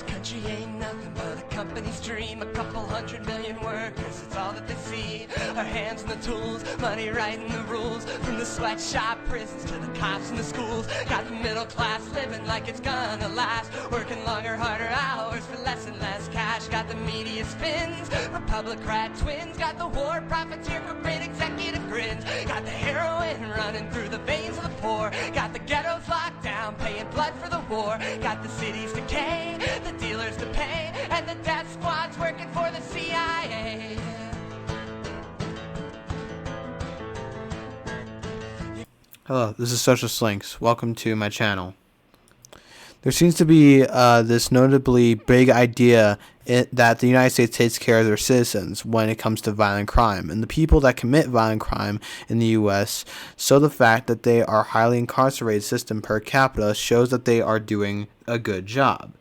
Country ain't nothing but a company's dream. A couple 100 million workers, it's all that they see. Our hands on the tools, money writing the rules. From the sweatshop prisons to the cops in the schools. Got the middle class living like it's gonna last. Working longer, harder hours for less and less cash. Got the media spins, Republican twins. Got the war profiteer for great executive grins. Got the heroin running through the veins of the poor. Got the ghettos locked down, paying blood for the war. Got the cities decay, the dealers to pay, and the death squad's working for the CIA. Hello, this is Social Slinks. Welcome to my channel. There seems to be this notably big idea that the United States takes care of their citizens when it comes to violent crime. And the people that commit violent crime in the U.S., so the fact that they are highly incarcerated system per capita shows that they are doing a good job.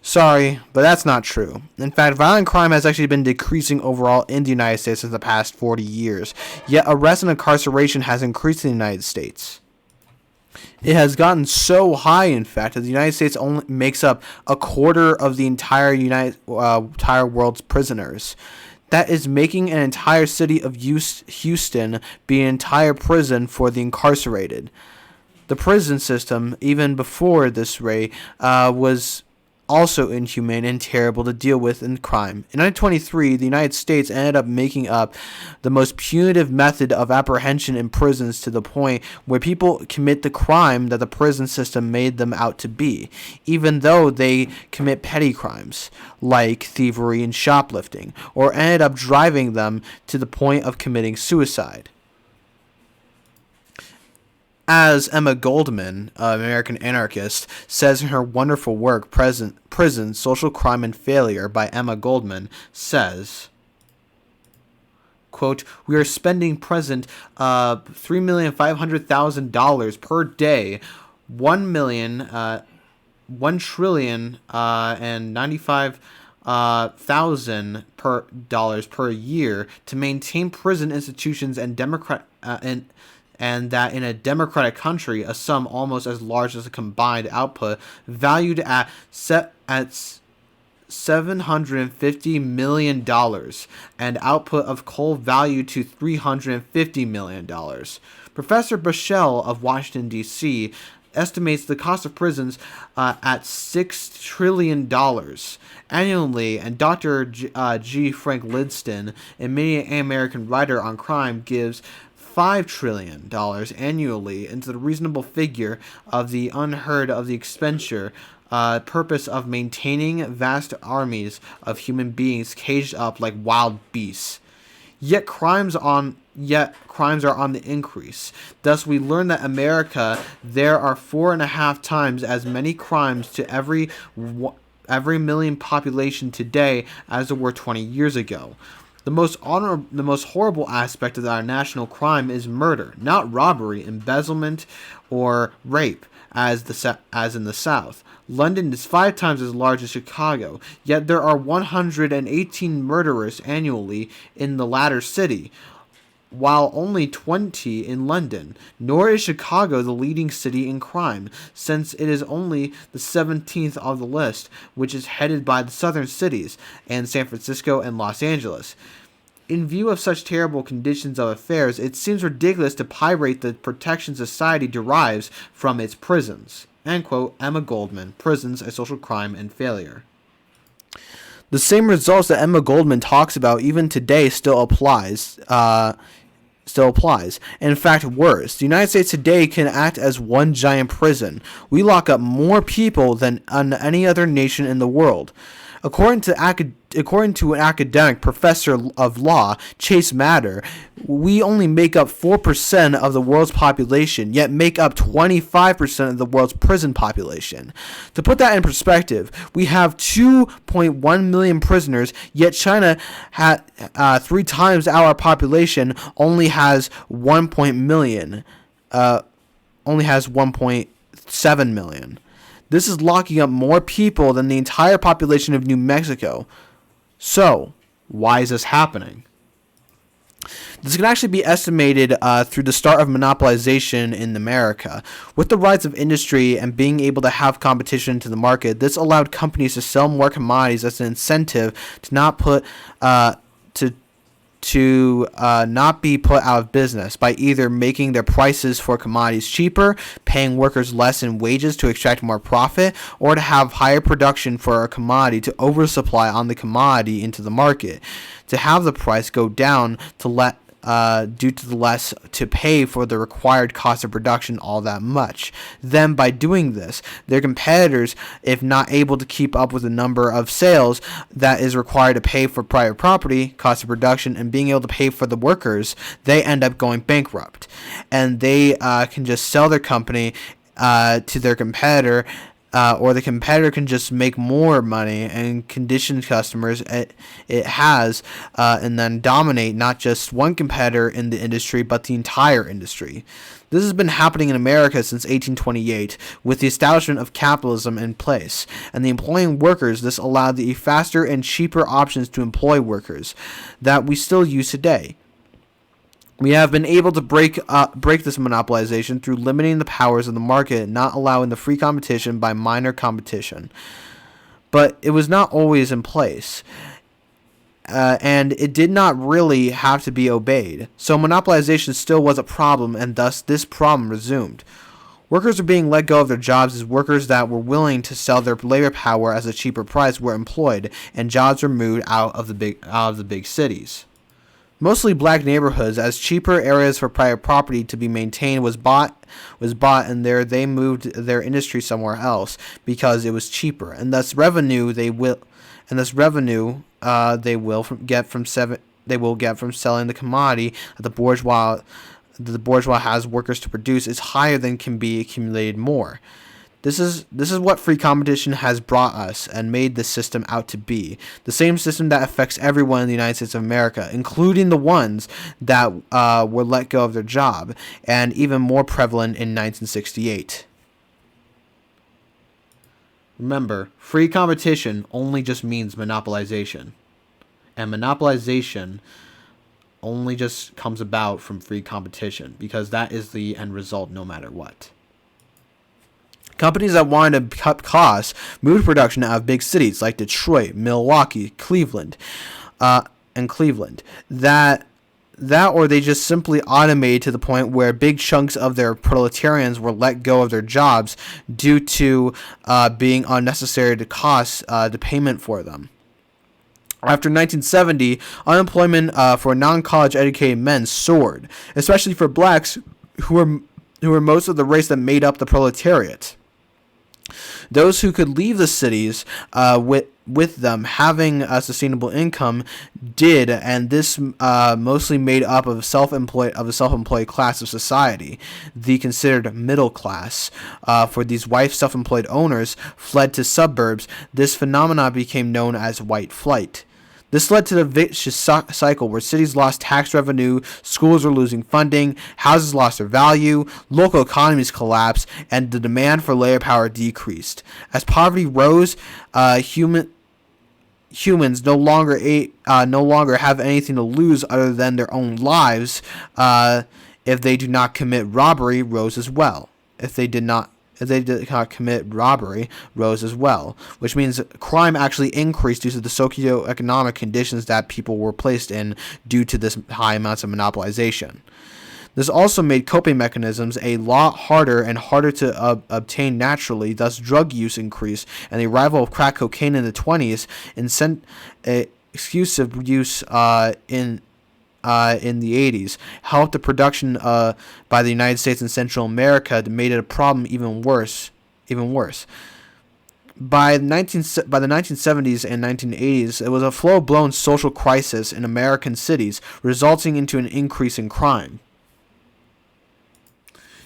Sorry, but that's not true. In fact, violent crime has actually been decreasing overall in the United States since the past 40 years. Yet arrest and incarceration has increased in the United States. It has gotten so high, in fact, that the United States only makes up a quarter of the entire entire world's prisoners. That is making an entire city of Houston be an entire prison for the incarcerated. The prison system, even before this raid, was also inhumane and terrible to deal with in crime. In 1923, the United States ended up making up the most punitive method of apprehension in prisons to the point where people commit the crime that the prison system made them out to be, even though they commit petty crimes like thievery and shoplifting, or ended up driving them to the point of committing suicide. As Emma Goldman, an American anarchist, says in her wonderful work, Prison, Social Crime and Failure by Emma Goldman, says, quote, "We are spending present $3,500,000 per day, $1 trillion and 95,000 dollars per year to maintain prison institutions and that in a democratic country, a sum almost as large as a combined output valued at $750 million and output of coal valued to $350 million. Professor Bushell of Washington, D.C. estimates the cost of prisons at $6 trillion annually, and Dr. G. Frank Lidston, a many American writer on crime, gives $5 trillion annually into the reasonable figure of the unheard of the expenditure purpose of maintaining vast armies of human beings caged up like wild beasts. Yet crimes are on the increase. Thus, we learn that America there are 4.5 times as many crimes to every million population today as there were 20 years ago. The most horrible aspect of our national crime is murder, not robbery, embezzlement, or rape, as in the South. London is 5 times as large as Chicago, yet there are 118 murderers annually in the latter city, while only 20 in London. Nor is Chicago the leading city in crime, since it is only the 17th on the list, which is headed by the southern cities, and San Francisco and Los Angeles. In view of such terrible conditions of affairs, it seems ridiculous to pirate the protection society derives from its prisons." End quote. Emma Goldman, Prisons, a Social Crime and Failure. The same results that Emma Goldman talks about even today still applies. In fact, worse. The United States today can act as one giant prison. We lock up more people than any other nation in the world. According to an academic professor of law, Chase Matter, we only make up 4% of the world's population, yet make up 25% of the world's prison population. To put that in perspective, we have 2.1 million prisoners, yet China, 3 times our population, only has 1.7 million. This is locking up more people than the entire population of New Mexico. So, why is this happening? This can actually be estimated through the start of monopolization in America. With the rise of industry and being able to have competition to the market, this allowed companies to sell more commodities as an incentive to not not be put out of business by either making their prices for commodities cheaper, paying workers less in wages to extract more profit, or to have higher production for a commodity to oversupply on the commodity into the market, to have the price go down due to the less to pay for the required cost of production all that much. Then by doing this, their competitors, if not able to keep up with the number of sales that is required to pay for private property, cost of production, and being able to pay for the workers, they end up going bankrupt. And they can just sell their company to their competitor, or the competitor can just make more money and condition customers it has, and then dominate not just one competitor in the industry, but the entire industry. This has been happening in America since 1828, with the establishment of capitalism in place, and the employing workers. This allowed the faster and cheaper options to employ workers that we still use today. We have been able to break this monopolization through limiting the powers of the market and not allowing the free competition by minor competition. But it was not always in place, and it did not really have to be obeyed. So monopolization still was a problem, and thus this problem resumed. Workers were being let go of their jobs as workers that were willing to sell their labor power at a cheaper price were employed, and jobs were moved out of the big cities. Mostly black neighborhoods, as cheaper areas for private property to be maintained was bought, and they moved their industry somewhere else because it was cheaper, and thus revenue they will get from selling the commodity that the bourgeois has workers to produce is higher than can be accumulated more. This is what free competition has brought us and made this system out to be. The same system that affects everyone in the United States of America, including the ones that were let go of their job, and even more prevalent in 1968. Remember, free competition only just means monopolization. And monopolization only just comes about from free competition, because that is the end result no matter what. Companies that wanted to cut costs moved production out of big cities like Detroit, Milwaukee, Cleveland. That or they just simply automated to the point where big chunks of their proletarians were let go of their jobs due to being unnecessary to cost the payment for them. After 1970, unemployment for non-college educated men soared, especially for blacks who were most of the race that made up the proletariat. Those who could leave the cities with them having a sustainable income did, and this mostly made up of a self-employed class of society. The considered middle class, for these white self-employed owners, fled to suburbs. This phenomenon became known as white flight. This led to the vicious cycle where cities lost tax revenue, schools were losing funding, houses lost their value, local economies collapsed, and the demand for labor power decreased. As poverty rose, humans no longer have anything to lose other than their own lives. If they do not commit robbery, rose as well. If they did not commit robbery, rose as well, which means crime actually increased due to the socioeconomic conditions that people were placed in due to this high amounts of monopolization. This also made coping mechanisms a lot harder to obtain naturally, thus drug use increased, and the arrival of crack cocaine in the 1920s exclusive use in the 1980s helped the production by the United States and Central America that made it a problem even worse. By the 1970s and 1980s, it was a full-blown social crisis in American cities, resulting into an increase in crime.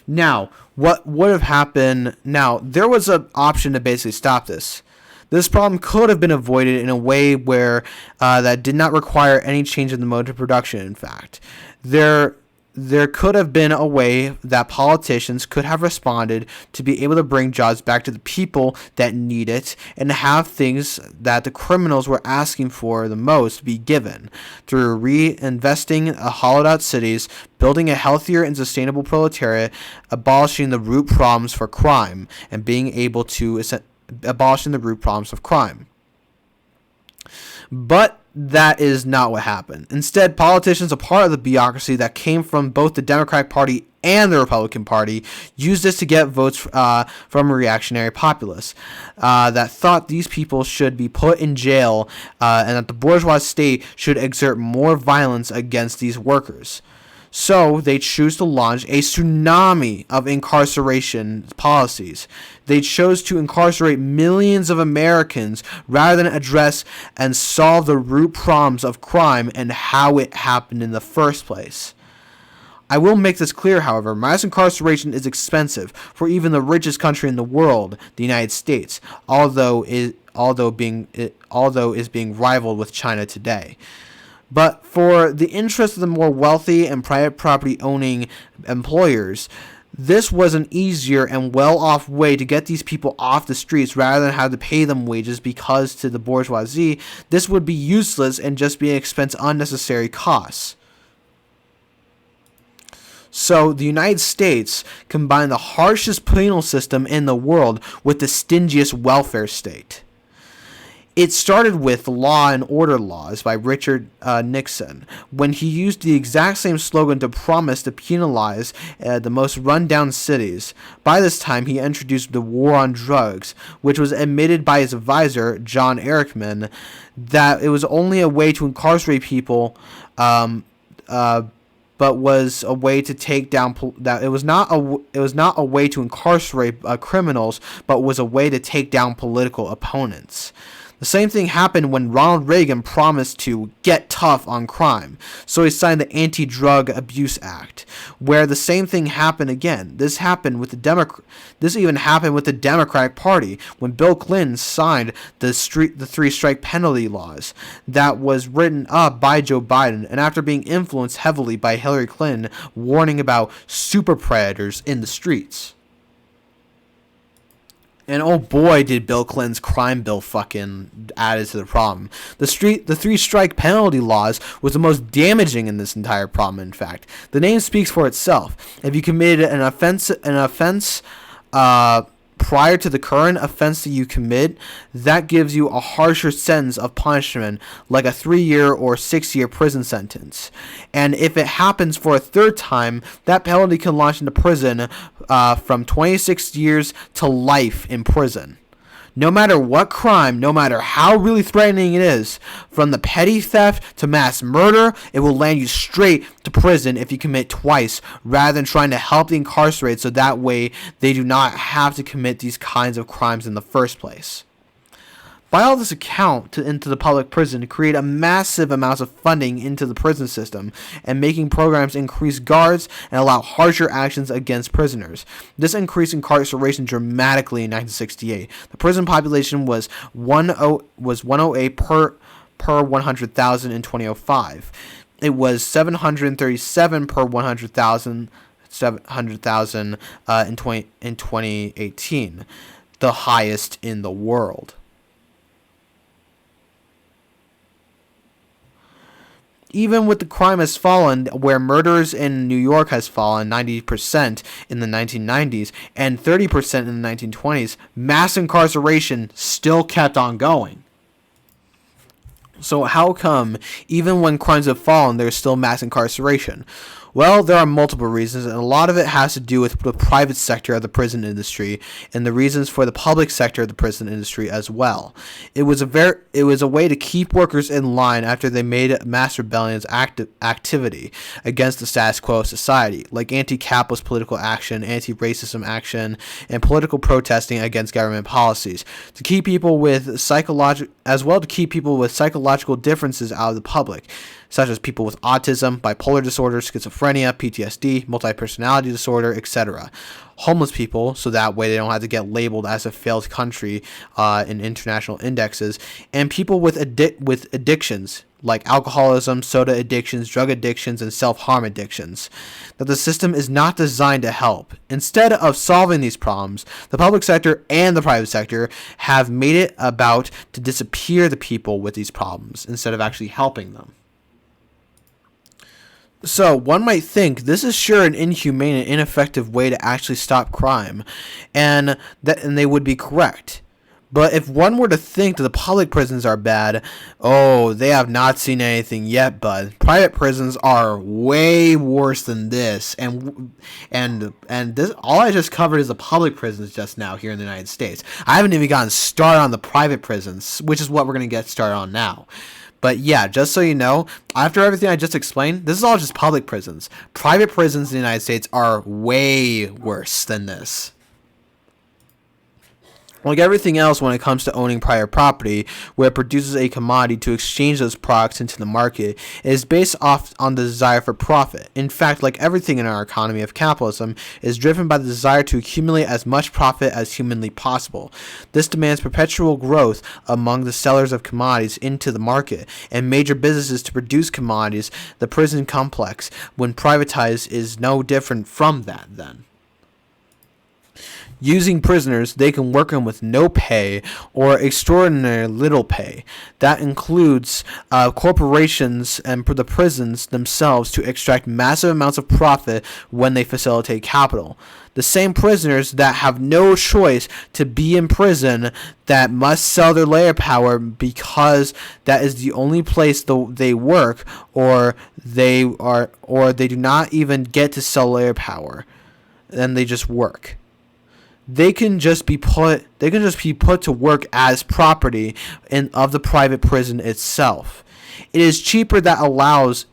Now, what would have happened? Now, there was an option to basically stop this. This problem could have been avoided in a way where that did not require any change in the mode of production. In fact, there could have been a way that politicians could have responded to be able to bring jobs back to the people that need it and have things that the criminals were asking for the most be given through reinvesting hollowed out cities, building a healthier and sustainable proletariat, abolishing the root problems for crime, and being able to abolishing the root problems of crime. But that is not what happened. Instead, politicians, a part of the bureaucracy that came from both the Democratic Party and the Republican Party, used this to get votes from reactionary populists that thought these people should be put in jail and that the bourgeois state should exert more violence against these workers. So they choose to launch a tsunami of incarceration policies. They chose to incarcerate millions of Americans rather than address and solve the root problems of crime and how it happened in the first place. I will make this clear, however, mass incarceration is expensive for even the richest country in the world, the United States, although is being rivaled with China today. But for the interest of the more wealthy and private property owning employers, this was an easier and well-off way to get these people off the streets rather than have to pay them wages, because to the bourgeoisie, this would be useless and just be an expense unnecessary costs. So the United States combined the harshest penal system in the world with the stingiest welfare state. It started with Law and Order laws by Richard Nixon, when he used the exact same slogan to promise to penalize the most run-down cities. By this time, he introduced the War on Drugs, which was admitted by his advisor, John Erickman, that it was only a way to incarcerate people, but was a way to take down that it was not a way to incarcerate criminals, but was a way to take down political opponents. The same thing happened when Ronald Reagan promised to get tough on crime, so he signed the Anti-Drug Abuse Act, where the same thing happened again. This even happened with the Democratic Party when Bill Clinton signed the three-strike penalty laws that was written up by Joe Biden, and after being influenced heavily by Hillary Clinton warning about super predators in the streets. And oh boy, did Bill Clinton's crime bill fucking add to the problem. The three-strike penalty laws was the most damaging in this entire problem, in fact. The name speaks for itself. If you committed an offense prior to the current offense that you commit, that gives you a harsher sentence of punishment, like a 3-year or 6-year prison sentence. And if it happens for a third time, that penalty can launch into prison from 26 years to life in prison. No matter what crime, no matter how really threatening it is, from the petty theft to mass murder, it will land you straight to prison if you commit twice, rather than trying to help the incarcerated so that way they do not have to commit these kinds of crimes in the first place. By all this account into the public prison to create a massive amounts of funding into the prison system and making programs increase guards and allow harsher actions against prisoners. This increased incarceration dramatically in 1968. The prison population was 108 per 100,000 in 2005. It was 737 per 100,000 in 2018, the highest in the world. Even with the crime has fallen, where murders in New York has fallen 90% in the 1990s and 30% in the 1920s, mass incarceration still kept on going. So how come, even when crimes have fallen, there's still mass incarceration? Well, there are multiple reasons, and a lot of it has to do with the private sector of the prison industry and the reasons for the public sector of the prison industry as well. It was a way to keep workers in line after they made mass rebellions activity against the status quo of society, like anti-capitalist political action, anti-racism action, and political protesting against government policies, to keep people with psychological differences out of the public, such as people with autism, bipolar disorder, schizophrenia, PTSD, multi-personality disorder, etc. Homeless people, so that way they don't have to get labeled as a failed country in international indexes, and people with addictions, like alcoholism, soda addictions, drug addictions, and self-harm addictions, that the system is not designed to help. Instead of solving these problems, the public sector and the private sector have made it about to disappear the people with these problems instead of actually helping them. So, one might think this is sure an inhumane and ineffective way to actually stop crime, and they would be correct. But if one were to think that the public prisons are bad, oh, they have not seen anything yet, bud. Private prisons are way worse than this, and this, all I just covered is the public prisons just now here in the United States. I haven't even gotten started on the private prisons, which is what we're going to get started on now. But yeah, just so you know, after everything I just explained, this is all just public prisons. Private prisons in the United States are way worse than this. Like everything else when it comes to owning private property, where it produces a commodity to exchange those products into the market, it is based off on the desire for profit. In fact, like everything in our economy of capitalism, it is driven by the desire to accumulate as much profit as humanly possible. This demands perpetual growth among the sellers of commodities into the market, and major businesses to produce commodities. The prison complex, when privatized, is no different from that then. Using prisoners, they can work them with no pay or extraordinary little pay. That includes corporations and the prisons themselves to extract massive amounts of profit when they facilitate capital. The same prisoners that have no choice to be in prison, that must sell their labor power because that is the only place they work, or they do not even get to sell labor power, then they just work. They can just be put to work as property of the private prison itself. It is cheaper that allows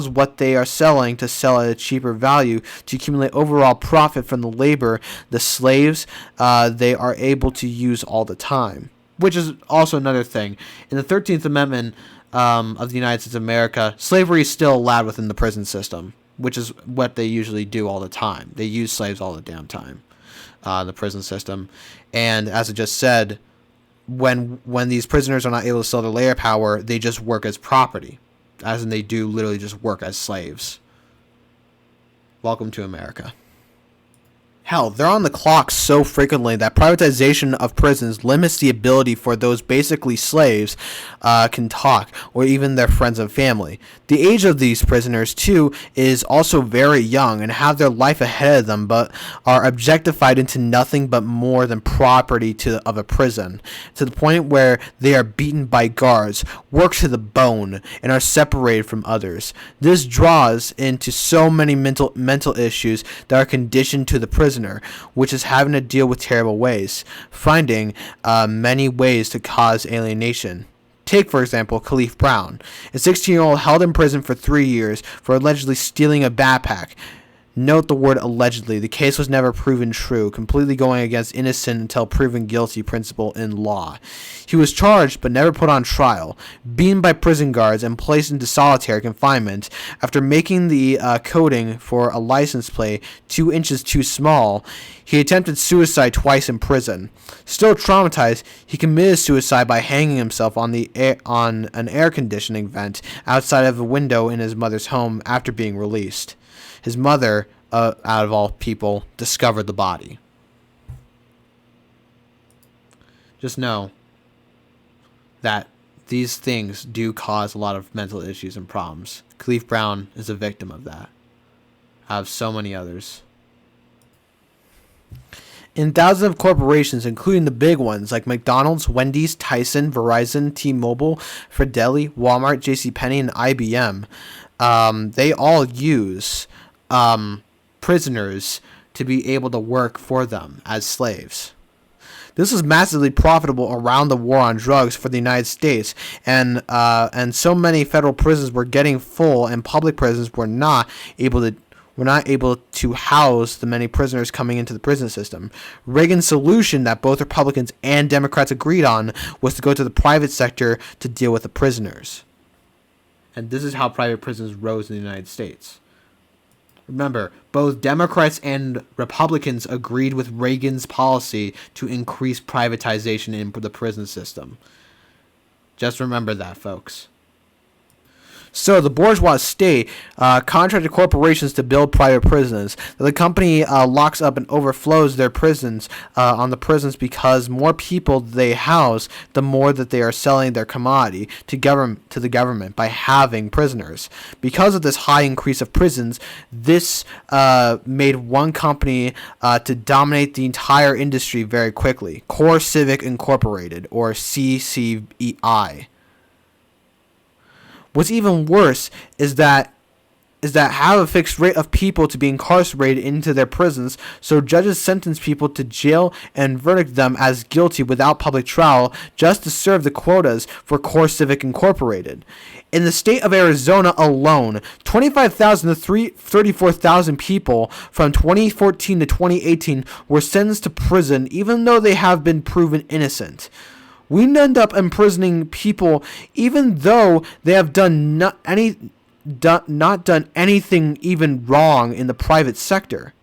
what they are selling to sell at a cheaper value to accumulate overall profit from the labor, the slaves they are able to use all the time. Which is also another thing. In the 13th Amendment of the United States of America, slavery is still allowed within the prison system, which is what they usually do all the time. They use slaves all the damn time. The prison system. And as I just said, when these prisoners are not able to sell their labor power, they just work as property, as in they do literally just work as slaves. Welcome to America. Hell, they're on the clock so frequently that privatization of prisons limits the ability for those basically slaves can talk, or even their friends and family. The age of these prisoners, too, is also very young and have their life ahead of them, but are objectified into nothing but more than property of a prison, to the point where they are beaten by guards, worked to the bone, and are separated from others. This draws into so many mental issues that are conditioned to the prison, which is having to deal with terrible ways, finding many ways to cause alienation. Take, for example, Khalif Brown, a 16-year-old held in prison for 3 years for allegedly stealing a backpack. Note the word allegedly. The case was never proven true, completely going against innocent until proven guilty principle in law. He was charged but never put on trial, beaten by prison guards and placed into solitary confinement after making the coding for a license plate 2 inches too small. He attempted suicide twice in prison. Still traumatized, he committed suicide by hanging himself on an air conditioning vent outside of a window in his mother's home after being released. His mother, out of all people, discovered the body. Just know that these things do cause a lot of mental issues and problems. Khalif Brown is a victim of that. Out of so many others. In thousands of corporations, including the big ones like McDonald's, Wendy's, Tyson, Verizon, T-Mobile, Fidelity, Walmart, JCPenney, and IBM, they all use prisoners to be able to work for them as slaves. This was massively profitable around the war on drugs for the United States, and so many federal prisons were getting full, and public prisons were not able to house the many prisoners coming into the prison system. Reagan's solution that both Republicans and Democrats agreed on was to go to the private sector to deal with the prisoners. And this is how private prisons rose in the United States. Remember, both Democrats and Republicans agreed with Reagan's policy to increase privatization in the prison system. Just remember that, folks. So the bourgeois state contracted corporations to build private prisons. The company locks up and overflows their prisons on the prisons because more people they house, the more that they are selling their commodity to the government by having prisoners. Because of this high increase of prisons, this made one company to dominate the entire industry very quickly. Core Civic Incorporated, or CCI. What's even worse is that have a fixed rate of people to be incarcerated into their prisons, so judges sentence people to jail and verdict them as guilty without public trial just to serve the quotas for Core Civic Incorporated. In the state of Arizona alone, 25,000 to 34,000 people from 2014 to 2018 were sentenced to prison even though they have been proven innocent. We end up imprisoning people even though they have not done anything even wrong in the private sector.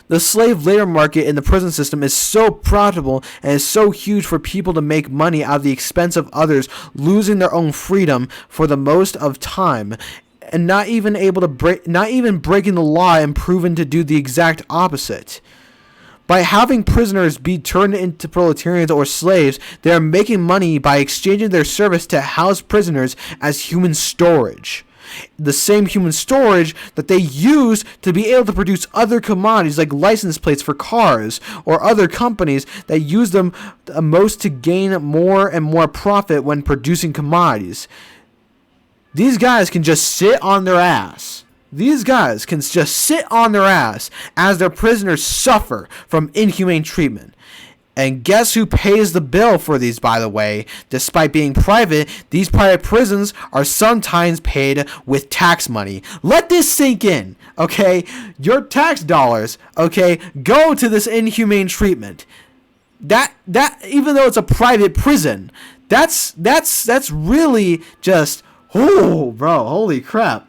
The slave labor market in the prison system is so profitable and is so huge for people to make money at the expense of others losing their own freedom for the most of time, and not even breaking the law and proven to do the exact opposite. By having prisoners be turned into proletarians or slaves, they are making money by exchanging their service to house prisoners as human storage. The same human storage that they use to be able to produce other commodities like license plates for cars, or other companies that use them most to gain more and more profit when producing commodities. These guys can just sit on their ass. These guys can just sit on their ass as their prisoners suffer from inhumane treatment. And guess who pays the bill for these, by the way? Despite being private, these private prisons are sometimes paid with tax money. Let this sink in, okay? Your tax dollars, okay, go to this inhumane treatment. That even though it's a private prison, that's really just, oh, bro, holy crap.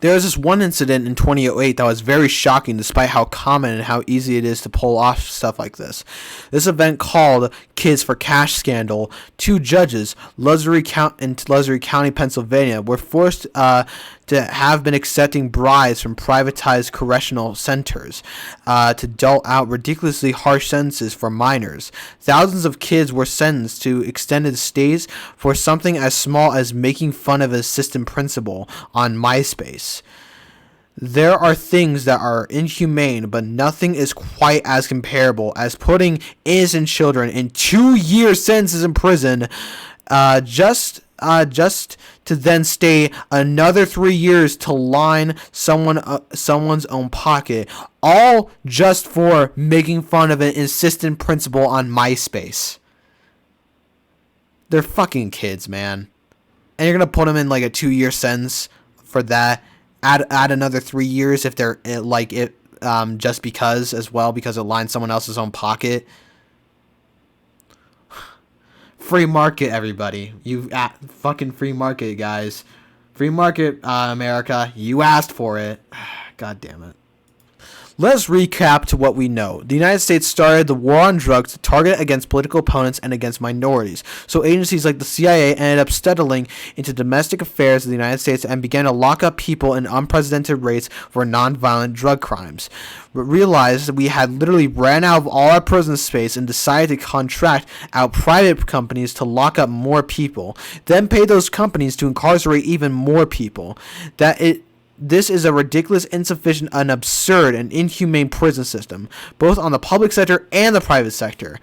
There was this one incident in 2008 that was very shocking despite how common and how easy it is to pull off stuff like this. This event called Kids for Cash Scandal. Two judges in Luxury County, Pennsylvania were forced to have been accepting bribes from privatized correctional centers to dole out ridiculously harsh sentences for minors. Thousands of kids were sentenced to extended stays for something as small as making fun of an assistant principal on MySpace. There are things that are inhumane, but nothing is quite as comparable as putting innocent children in 2-year sentences in prison just to then stay another 3 years to line someone's own pocket, all just for making fun of an assistant principal on MySpace. They're fucking kids, man. And you're gonna put them in like a 2-year sentence for that. Add another 3 years if they're just because as well, because it lines someone else's own pocket. Free market, everybody. Fucking free market, guys. Free market, America. You asked for it. God damn it. Let's recap to what we know. The United States started the war on drugs to target against political opponents and against minorities. So agencies like the CIA ended up studying into domestic affairs of the United States and began to lock up people in unprecedented rates for nonviolent drug crimes. But realized that we had literally ran out of all our prison space and decided to contract out private companies to lock up more people, then pay those companies to incarcerate even more people. This is a ridiculous, insufficient, and absurd and inhumane prison system, both on the public sector and the private sector.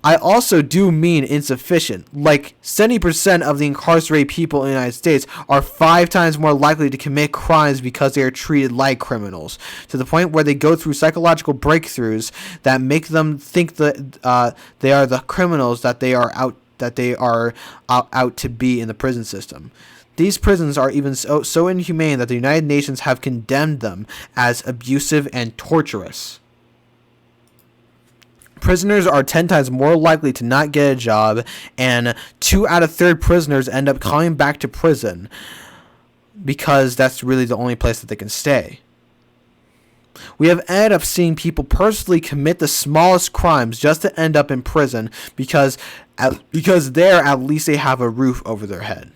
I also do mean insufficient. Like 70% of the incarcerated people in the United States are 5 times more likely to commit crimes because they are treated like criminals, to the point where they go through psychological breakthroughs that make them think that they are the criminals that they are out to be in the prison system. These prisons are even so inhumane that the United Nations have condemned them as abusive and torturous. Prisoners are 10 times more likely to not get a job, and 2 out of 3 prisoners end up coming back to prison because that's really the only place that they can stay. We have ended up seeing people personally commit the smallest crimes just to end up in prison because there at least they have a roof over their head.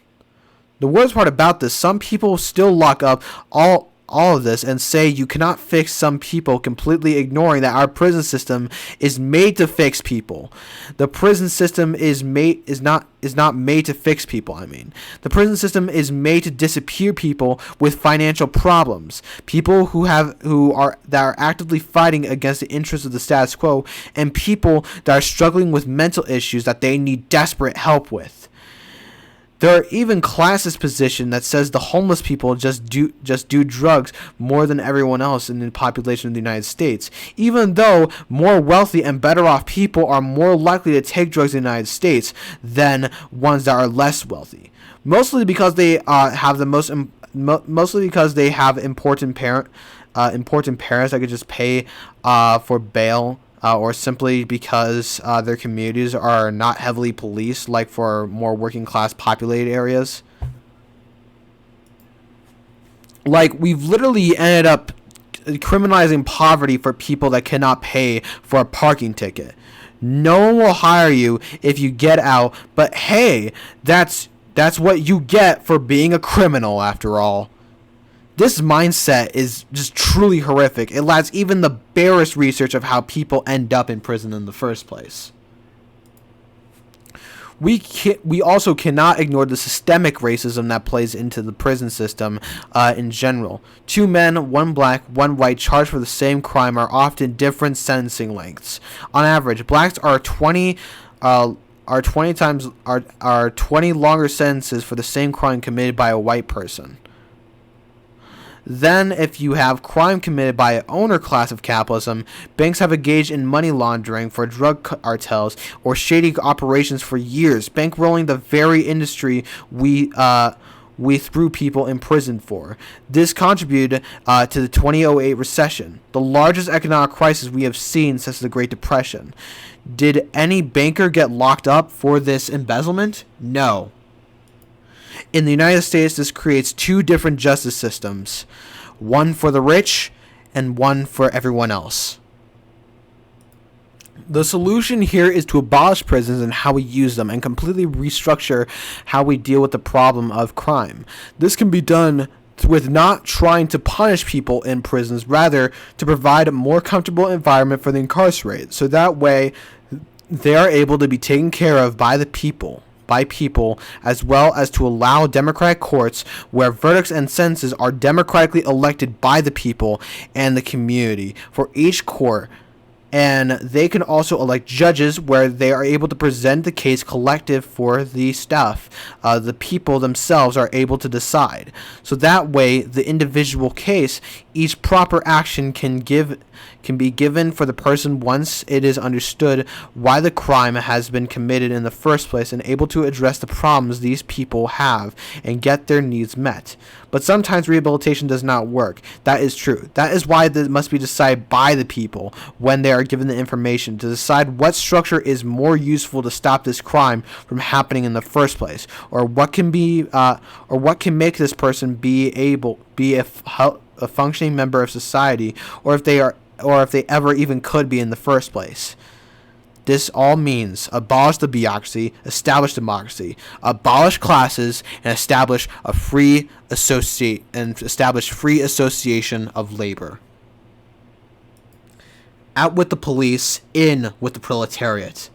The worst part about this, some people still lock up all of this and say you cannot fix some people, completely ignoring that our prison system is made to fix people. The prison system is not made to fix people. The prison system is made to disappear people with financial problems, people who are actively fighting against the interests of the status quo, and people that are struggling with mental issues that they need desperate help with. There are even classist position that says the homeless people just do drugs more than everyone else in the population of the United States, even though more wealthy and better off people are more likely to take drugs in the United States than ones that are less wealthy. Mostly because they have important parents that could just pay for bail. Or simply because their communities are not heavily policed like for more working class populated areas. Like, we've literally ended up criminalizing poverty for people that cannot pay for a parking ticket. No one will hire you if you get out, but hey, that's what you get for being a criminal after all. This mindset is just truly horrific. It lacks even the barest research of how people end up in prison in the first place. We also cannot ignore the systemic racism that plays into the prison system in general. 2 men, 1 black, 1 white, charged for the same crime are often different sentencing lengths. On average, blacks are 20 longer sentences for the same crime committed by a white person. Then, if you have crime committed by an owner class of capitalism, banks have engaged in money laundering for drug cartels or shady operations for years, bankrolling the very industry we threw people in prison for. This contributed to the 2008 recession, the largest economic crisis we have seen since the Great Depression. Did any banker get locked up for this embezzlement? No. In the United States, this creates 2 different justice systems, one for the rich and one for everyone else. The solution here is to abolish prisons and how we use them and completely restructure how we deal with the problem of crime. This can be done with not trying to punish people in prisons, rather to provide a more comfortable environment for the incarcerated, so that way they are able to be taken care of by people, as well as to allow democratic courts where verdicts and sentences are democratically elected by the people and the community for each court. And they can also elect judges where they are able to present the case collective for the staff. The people themselves are able to decide. So that way, the individual case, each proper action can be given for the person once it is understood why the crime has been committed in the first place, and able to address the problems these people have and get their needs met. But sometimes rehabilitation does not work. That is true. That is why it must be decided by the people when they are given the information to decide what structure is more useful to stop this crime from happening in the first place, or what can make this person be a functioning member of society, or if they ever even could be in the first place. This all means abolish the bureaucracy, establish democracy, abolish classes, and establish free association of labor. Out with the police, in with the proletariat.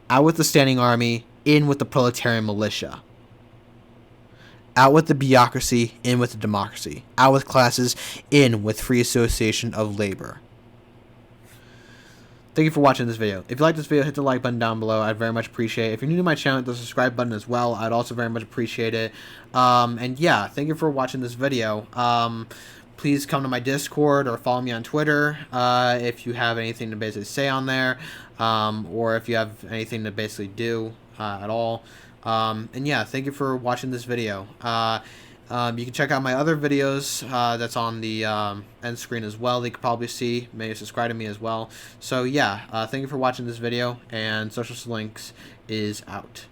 Out with the standing army, in with the proletarian militia. Out with the bureaucracy, in with the democracy. Out with classes, in with free association of labor. Thank you for watching this video. If you like this video, hit the like button down below. I'd very much appreciate it. If you're new to my channel, hit the subscribe button as well. I'd also very much appreciate it. And yeah, thank you for watching this video. Please come to my Discord or follow me on Twitter if you have anything to basically say on there, or if you have anything to basically do at all. And yeah, thank you for watching this video. You can check out my other videos that's on the end screen as well. They could probably see. Maybe subscribe to me as well. So yeah, thank you for watching this video, and Social Links is out.